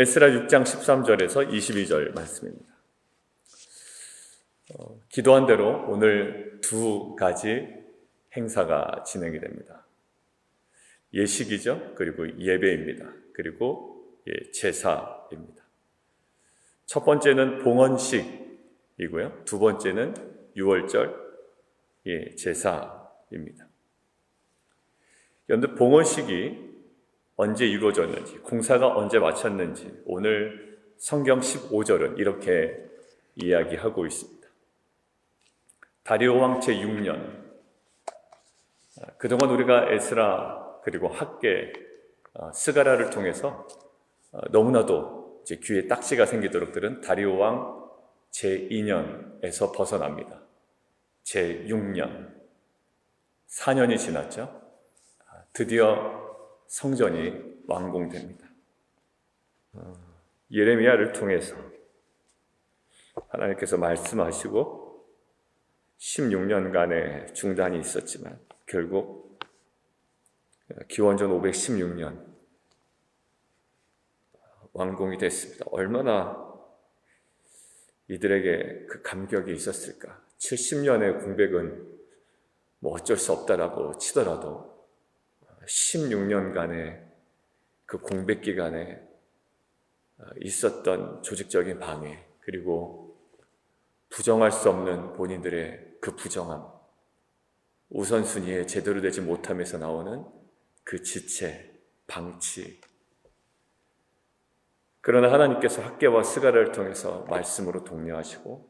에스라 6장 13절에서 22절 말씀입니다. 기도한 대로 오늘 두 가지 행사가 진행이 됩니다. 예식이죠. 그리고 예배입니다. 그리고 제사입니다. 첫 번째는 봉헌식이고요. 두 번째는 유월절 제사입니다. 그런데 봉헌식이 언제 이루어졌는지, 공사가 언제 마쳤는지 오늘 성경 15절은 이렇게 이야기하고 있습니다. 다리오 왕 제6년, 그동안 우리가 에스라 그리고 학계, 스가랴를 통해서 너무나도 이제 귀에 딱지가 생기도록 들은 다리오 왕 제2년에서 벗어납니다. 제6년, 4년이 지났죠. 드디어 성전이 완공됩니다. 예레미야를 통해서 하나님께서 말씀하시고 16년간의 중단이 있었지만 결국 기원전 516년 완공이 됐습니다. 얼마나 이들에게 그 감격이 있었을까. 70년의 공백은 뭐 어쩔 수 없다라고 치더라도 16년간의 그 공백 기간에 있었던 조직적인 방해, 그리고 부정할 수 없는 본인들의 그 부정함, 우선순위에 제대로 되지 못함에서 나오는 그 지체, 방치. 그러나 하나님께서 학계와 스가랴를 통해서 말씀으로 독려하시고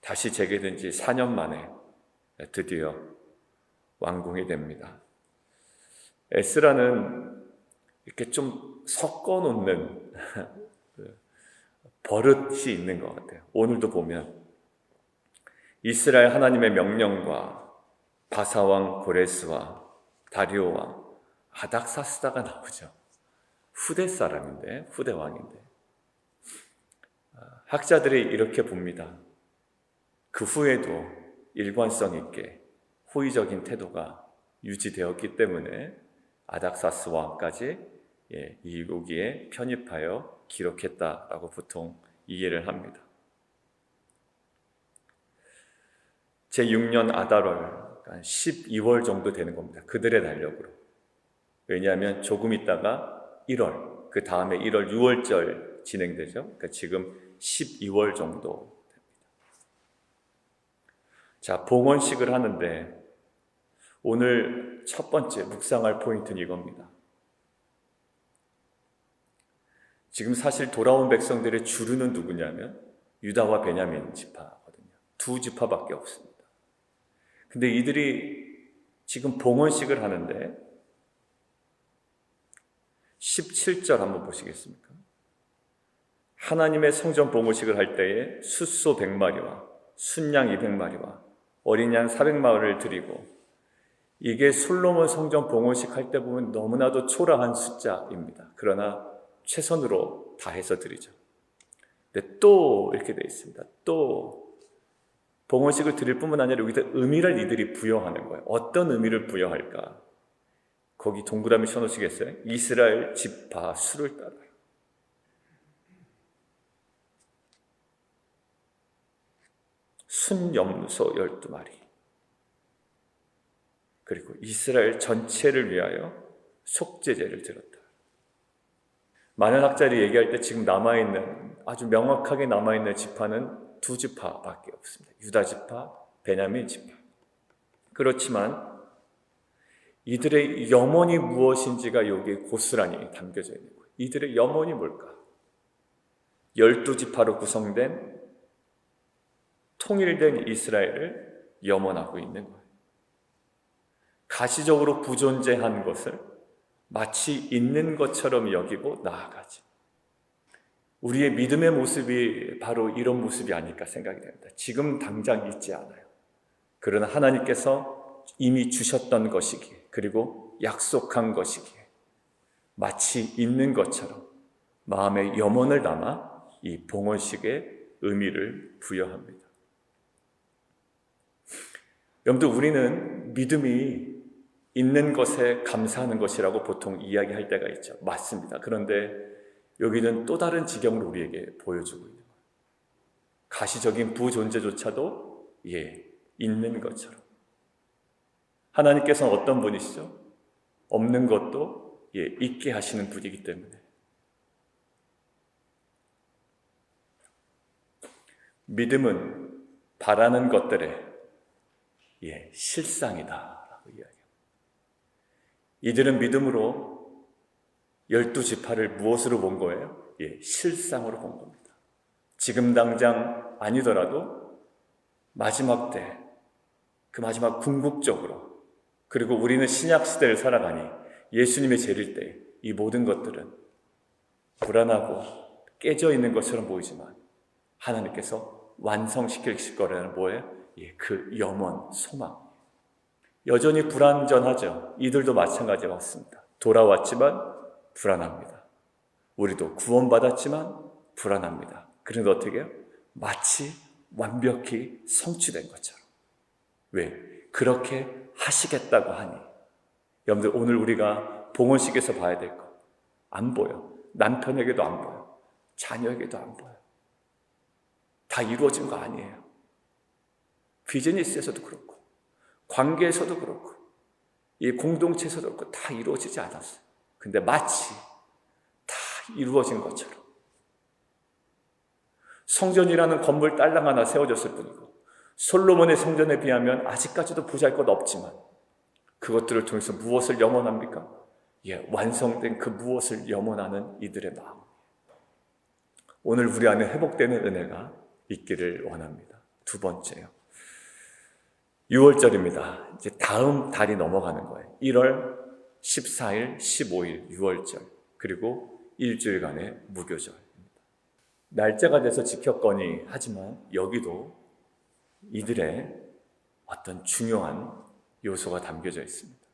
다시 재개된 지 4년 만에 드디어 완공이 됩니다. 에스라는 이렇게 좀 섞어놓는 버릇이 있는 것 같아요. 오늘도 보면 이스라엘 하나님의 명령과 바사왕 고레스와 다리오왕 아닥사스다가 나오죠. 후대 사람인데, 후대 왕인데. 학자들이 이렇게 봅니다. 그 후에도 일관성 있게 호의적인 태도가 유지되었기 때문에 아닥사스 왕까지 이루기에 편입하여 기록했다라고 보통 이해를 합니다. 제6년 아달월, 12월 정도 되는 겁니다. 그들의 달력으로. 왜냐하면 조금 있다가 1월, 그 다음에 1월 6월절 진행되죠. 그러니까 지금 12월 정도 됩니다. 자, 봉헌식을 하는데 오늘 첫 번째 묵상할 포인트는 이겁니다. 지금 사실 돌아온 백성들의 주류는 누구냐면 유다와 베냐민 지파거든요. 두 지파밖에 없습니다. 근데 이들이 지금 봉헌식을 하는데 17절 한번 보시겠습니까? 하나님의 성전 봉헌식을 할 때에 숫소 100마리와 순양 200마리와 어린 양 400마리를 드리고, 이게 솔로몬 성전 봉헌식 할 때 보면 너무나도 초라한 숫자입니다. 그러나 최선으로 다해서 드리죠. 근데 또 이렇게 되어 있습니다. 또 봉헌식을 드릴 뿐만 아니라 여기다 의미를 이들이 부여하는 거예요. 어떤 의미를 부여할까? 거기 동그라미 쳐놓으시겠어요? 이스라엘 지파 수를 따라요. 순염소 12마리, 그리고 이스라엘 전체를 위하여 속죄제를 드렸다. 많은 학자들이 얘기할 때 지금 남아있는, 아주 명확하게 남아있는 지파는 두 지파밖에 없습니다. 유다 지파, 베냐민 지파. 그렇지만 이들의 염원이 무엇인지가 여기에 고스란히 담겨져 있는 거예요. 이들의 염원이 뭘까? 12지파로 구성된 통일된 이스라엘을 염원하고 있는 거예요. 가시적으로 부존재한 것을 마치 있는 것처럼 여기고 나아가지. 우리의 믿음의 모습이 바로 이런 모습이 아닐까 생각이 됩니다. 지금 당장 있지 않아요. 그러나 하나님께서 이미 주셨던 것이기에, 그리고 약속한 것이기에 마치 있는 것처럼 마음의 염원을 담아 이 봉헌식의 의미를 부여합니다. 여러분들, 우리는 믿음이 있는 것에 감사하는 것이라고 보통 이야기할 때가 있죠. 맞습니다. 그런데 여기는 또 다른 지경을 우리에게 보여주고 있는 거예요. 가시적인 부존재조차도 있는 것처럼. 하나님께서는 어떤 분이시죠? 없는 것도 있게 하시는 분이기 때문에 믿음은 바라는 것들의 실상이다라고 이야기합니다. 이들은 믿음으로 12지파를 무엇으로 본 거예요? 실상으로 본 겁니다. 지금 당장 아니더라도 마지막 때, 그 마지막 궁극적으로, 그리고 우리는 신약시대를 살아가니 예수님의 재릴 때 이 모든 것들은 불안하고 깨져 있는 것처럼 보이지만 하나님께서 완성시킬 거라는 뭐예요? 그 염원, 소망. 여전히 불안전하죠. 이들도 마찬가지 같습니다. 돌아왔지만 불안합니다. 우리도 구원받았지만 불안합니다. 그런데 어떻게 해요? 마치 완벽히 성취된 것처럼. 왜? 그렇게 하시겠다고 하니. 여러분들, 오늘 우리가 봉헌식에서 봐야 될 것, 안 보여. 남편에게도 안 보여. 자녀에게도 안 보여. 다 이루어진 거 아니에요. 비즈니스에서도 그렇고, 관계에서도 그렇고, 이 공동체에서도 그렇고, 다 이루어지지 않았어요. 근데 마치 다 이루어진 것처럼. 성전이라는 건물 딸랑 하나 세워졌을 뿐이고, 솔로몬의 성전에 비하면 아직까지도 보잘것없지만 그것들을 통해서 무엇을 염원합니까? 완성된 그 무엇을 염원하는 이들의 마음. 오늘 우리 안에 회복되는 은혜가 있기를 원합니다. 두 번째요. 6월절입니다. 이제 다음 달이 넘어가는 거예요. 1월 14일, 15일, 6월절, 그리고 일주일간의 무교절입니다. 날짜가 돼서 지켰거니 하지만 여기도 이들의 어떤 중요한 요소가 담겨져 있습니다.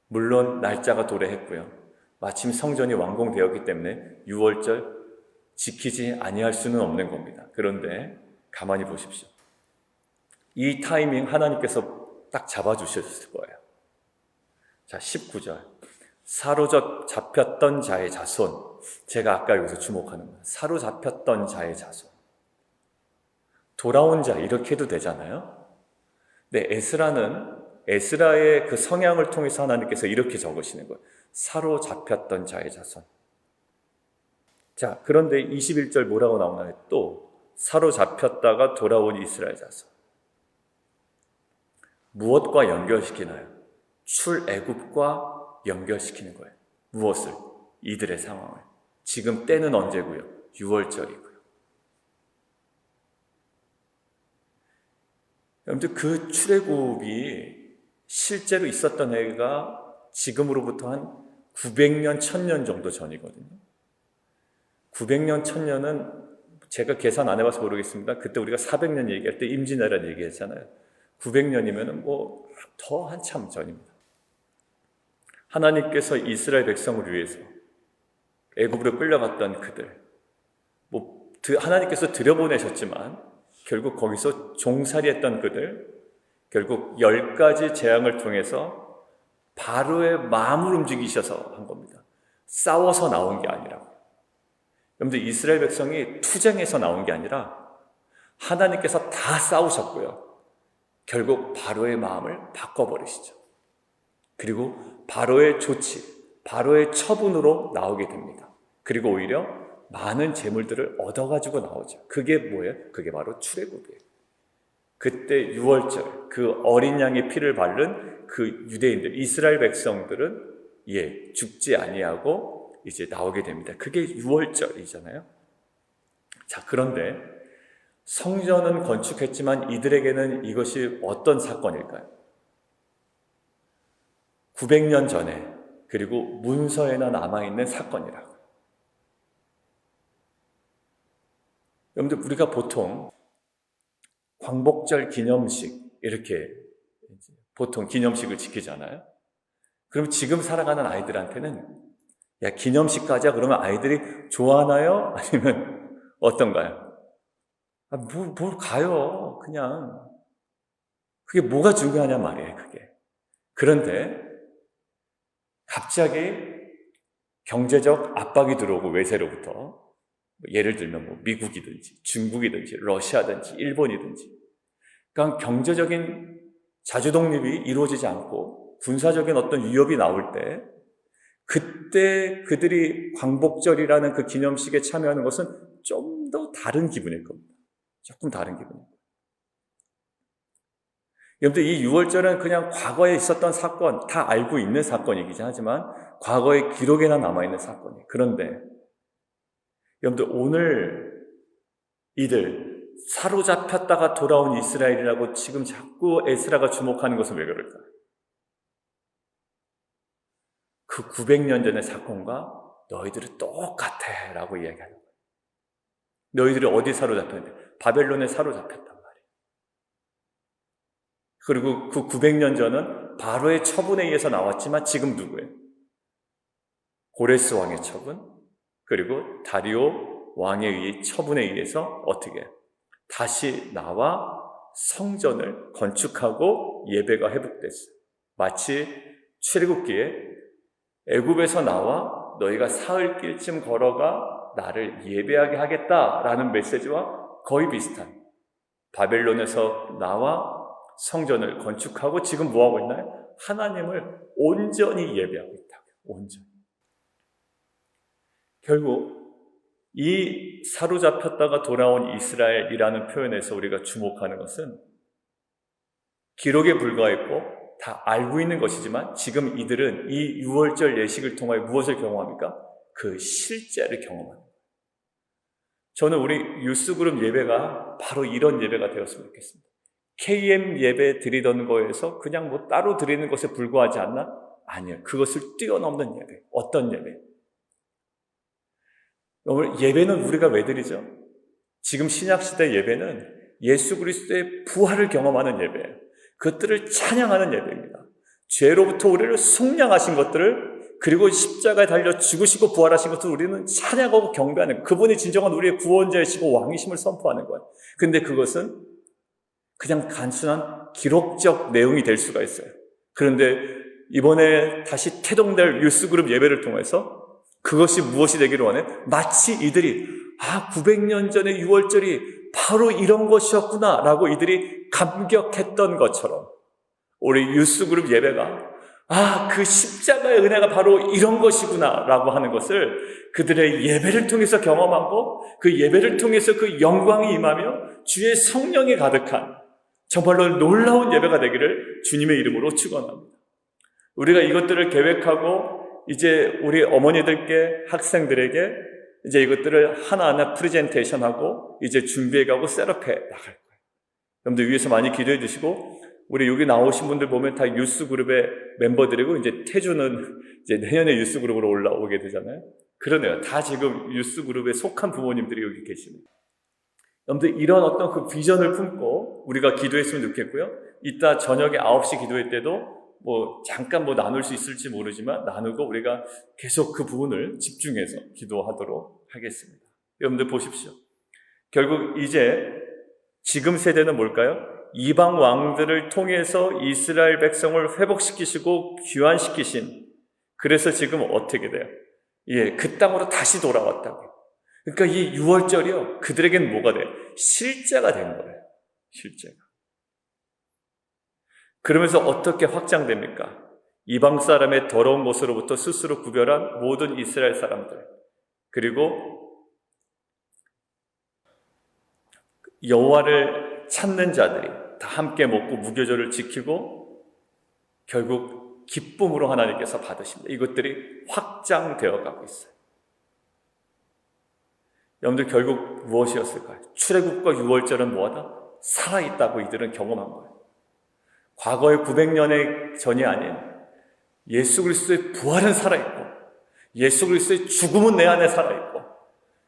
물론 날짜가 도래했고요. 마침 성전이 완공되었기 때문에 6월절 지키지 아니할 수는 없는 겁니다. 그런데 가만히 보십시오. 이 타이밍 하나님께서 딱 잡아주셨을 거예요. 자, 19절. 사로잡혔던 자의 자손. 제가 아까 여기서 주목하는 거예요. 사로잡혔던 자의 자손. 돌아온 자, 이렇게 해도 되잖아요. 근데 에스라의 그 성향을 통해서 하나님께서 이렇게 적으시는 거예요. 사로잡혔던 자의 자손. 자, 그런데 21절 뭐라고 나오나요? 또 사로잡혔다가 돌아온 이스라엘 자손. 무엇과 연결시키나요? 출애굽과 연결시키는 거예요. 무엇을? 이들의 상황을. 지금 때는 언제고요? 6월절이고요. 여러분들, 그 출애굽이 실제로 있었던 해가 지금으로부터 한 900년, 1000년 정도 전이거든요. 900년, 1000년은 제가 계산 안 해봐서 모르겠습니다. 그때 우리가 400년 얘기할 때 임진왜란 얘기했잖아요. 900년이면 더 한참 전입니다. 하나님께서 이스라엘 백성을 위해서 애굽으로 끌려갔던 그들, 하나님께서 들여보내셨지만 결국 거기서 종살이했던 그들, 결국 10가지 재앙을 통해서 바로의 마음을 움직이셔서 한 겁니다. 싸워서 나온 게 아니라. 여러분들, 이스라엘 백성이 투쟁해서 나온 게 아니라 하나님께서 다 싸우셨고요. 결국 바로의 마음을 바꿔버리시죠. 그리고 바로의 조치, 바로의 처분으로 나오게 됩니다. 그리고 오히려 많은 재물들을 얻어가지고 나오죠. 그게 뭐예요? 그게 바로 출애굽이에요. 그때 6월절, 그 어린 양의 피를 바른 그 유대인들, 이스라엘 백성들은 죽지 아니하고 이제 나오게 됩니다. 그게 6월절이잖아요. 자, 그런데 성전은 건축했지만 이들에게는 이것이 어떤 사건일까요? 900년 전에, 그리고 문서에나 남아있는 사건이라고. 여러분들, 우리가 보통 광복절 기념식, 이렇게 보통 기념식을 지키잖아요. 그럼 지금 살아가는 아이들한테는 야, 기념식 가자 그러면 아이들이 좋아하나요? 아니면 어떤가요? 뭘 가요, 그냥. 그게 뭐가 중요하냐 말이에요, 그게. 그런데 갑자기 경제적 압박이 들어오고 외세로부터 예를 들면 뭐 미국이든지 중국이든지 러시아든지 일본이든지 그러니까 경제적인 자주독립이 이루어지지 않고 군사적인 어떤 위협이 나올 때 그때 그들이 광복절이라는 그 기념식에 참여하는 것은 좀 더 다른 기분일 겁니다. 조금 다른 기분입니다. 여러분들 이 6월절은 그냥 과거에 있었던 사건 다 알고 있는 사건이긴 하지만 과거의 기록에나 남아있는 사건이에요. 그런데 여러분들 오늘 이들 사로잡혔다가 돌아온 이스라엘이라고 지금 자꾸 에스라가 주목하는 것은 왜 그럴까요? 그 900년 전의 사건과 너희들이 똑같아 라고 이야기하는 거예요. 너희들이 어디 사로잡혔는데? 바벨론에 사로잡혔단 말이에요. 그리고 그 900년 전은 바로의 처분에 의해서 나왔지만 지금 누구예요? 고레스 왕의 처분, 그리고 다리오 왕에 의해 처분에 의해서 어떻게 다시 나와 성전을 건축하고 예배가 회복됐어요. 마치 출애굽기에 애굽에서 나와 너희가 사흘길쯤 걸어가 나를 예배하게 하겠다라는 메시지와 거의 비슷한 바벨론에서 나와 성전을 건축하고 지금 뭐하고 있나요? 하나님을 온전히 예배하고 있다고요. 온전히. 결국 이 사로잡혔다가 돌아온 이스라엘이라는 표현에서 우리가 주목하는 것은 기록에 불과했고 다 알고 있는 것이지만 지금 이들은 이 6월절 예식을 통하여 무엇을 경험합니까? 그 실제를 경험합니다. 저는 우리 유스그룹 예배가 바로 이런 예배가 되었으면 좋겠습니다. KM 예배 드리던 거에서 그냥 뭐 따로 드리는 것에 불과하지 않나? 아니요. 그것을 뛰어넘는 예배. 어떤 예배? 오늘 예배는 우리가 왜 드리죠? 지금 신약시대 예배는 예수 그리스도의 부활을 경험하는 예배예요. 그것들을 찬양하는 예배입니다. 죄로부터 우리를 속량하신 것들을 그리고 십자가에 달려 죽으시고 부활하신 것을 우리는 찬양하고 경배하는 그분이 진정한 우리의 구원자이시고 왕이심을 선포하는 거예요. 근데 그것은 그냥 단순한 기록적 내용이 될 수가 있어요. 그런데 이번에 다시 태동될 유스그룹 예배를 통해서 그것이 무엇이 되기를 원해? 마치 이들이 900년 전의 6월절이 바로 이런 것이었구나 라고 이들이 감격했던 것처럼 우리 유스그룹 예배가 그 십자가의 은혜가 바로 이런 것이구나 라고 하는 것을 그들의 예배를 통해서 경험하고 그 예배를 통해서 그 영광이 임하며 주의 성령이 가득한 정말로 놀라운 예배가 되기를 주님의 이름으로 축원합니다. 우리가 이것들을 계획하고 이제 우리 어머니들께 학생들에게 이제 이것들을 하나하나 프레젠테이션하고 이제 준비해가고 셋업해 나갈 거예요. 여러분들 위해서 많이 기도해 주시고 우리 여기 나오신 분들 보면 다 유스그룹의 멤버들이고 이제 태주는 이제 내년에 유스그룹으로 올라오게 되잖아요. 그러네요. 다 지금 유스그룹에 속한 부모님들이 여기 계십니다. 여러분들 이런 어떤 그 비전을 품고 우리가 기도했으면 좋겠고요. 이따 저녁에 9시 기도회 때도 잠깐 나눌 수 있을지 모르지만 나누고 우리가 계속 그 부분을 집중해서 기도하도록 하겠습니다. 여러분들 보십시오. 결국 이제 지금 세대는 뭘까요? 이방 왕들을 통해서 이스라엘 백성을 회복시키시고 귀환시키신 그래서 지금 어떻게 돼요? 그 땅으로 다시 돌아왔다고요. 그러니까 이 6월절이요. 그들에겐 뭐가 돼요? 실제가 된 거예요. 실제가. 그러면서 어떻게 확장됩니까? 이방 사람의 더러운 것으로부터 스스로 구별한 모든 이스라엘 사람들 그리고 여호와를 찾는 자들이 다 함께 먹고 무교절을 지키고 결국 기쁨으로 하나님께서 받으십니다. 이것들이 확장되어 가고 있어요. 여러분들 결국 무엇이었을까요? 출애굽과 6월절은 뭐하다? 살아있다고 이들은 경험한 거예요. 과거의 900년의 전이 아닌 예수 그리스도의 부활은 살아있고 예수 그리스도의 죽음은 내 안에 살아있고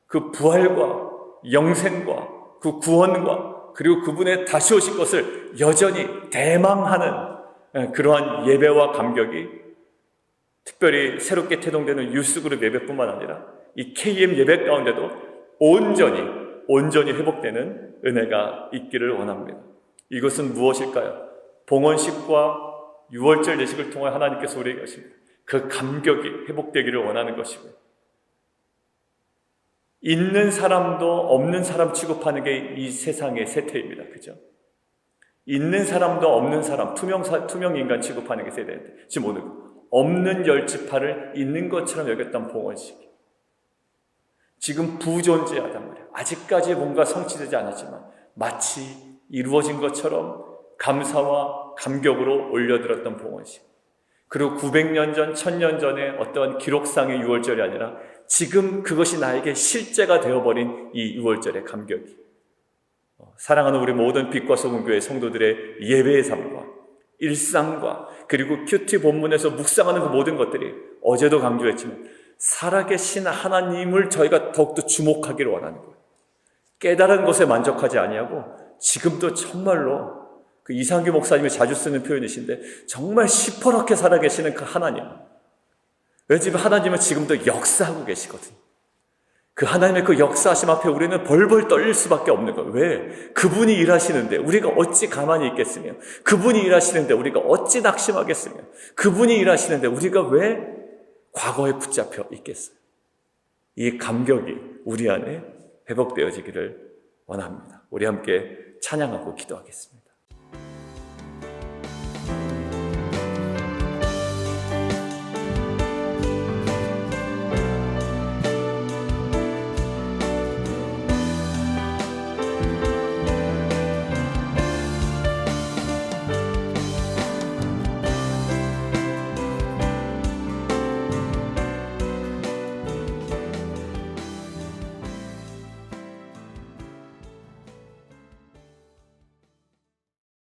그 부활과 영생과 그 구원과 그리고 그분의 다시 오실 것을 여전히 대망하는 그러한 예배와 감격이 특별히 새롭게 태동되는 유스그룹 예배뿐만 아니라 이 KM 예배 가운데도 온전히 회복되는 은혜가 있기를 원합니다. 이것은 무엇일까요? 봉헌식과 6월절 예식을 통해 하나님께서 우리에게 하십니다. 그 감격이 회복되기를 원하는 것이고요. 있는 사람도 없는 사람 취급하는 게 이 세상의 세태입니다. 그죠? 있는 사람도 없는 사람, 투명 인간 취급하는 게 세대인데, 지금 오늘 없는 열지파를 있는 것처럼 여겼던 봉헌식. 지금 부존재하단 말이에요. 아직까지 뭔가 성취되지 않았지만 마치 이루어진 것처럼 감사와 감격으로 올려들었던 봉헌식. 그리고 900년 전, 1000년 전에 어떠한 기록상의 유월절이 아니라 지금 그것이 나에게 실제가 되어버린 이 유월절의 감격이, 사랑하는 우리 모든 빛과 소금 교회 성도들의 예배의 삶과 일상과 그리고 큐티 본문에서 묵상하는 그 모든 것들이, 어제도 강조했지만 살아계신 하나님을 저희가 더욱더 주목하기를 원하는 거예요. 깨달은 것에 만족하지 아니하고, 지금도 정말로 그 이상규 목사님이 자주 쓰는 표현이신데, 정말 시퍼렇게 살아계시는 그 하나님, 왜냐하면 하나님은 지금도 역사하고 계시거든요. 그 하나님의 그 역사하심 앞에 우리는 벌벌 떨릴 수밖에 없는 거예요. 왜? 그분이 일하시는데 우리가 어찌 가만히 있겠으며, 그분이 일하시는데 우리가 어찌 낙심하겠으며, 그분이 일하시는데 우리가 왜 과거에 붙잡혀 있겠어요? 이 감격이 우리 안에 회복되어지기를 원합니다. 우리 함께 찬양하고 기도하겠습니다.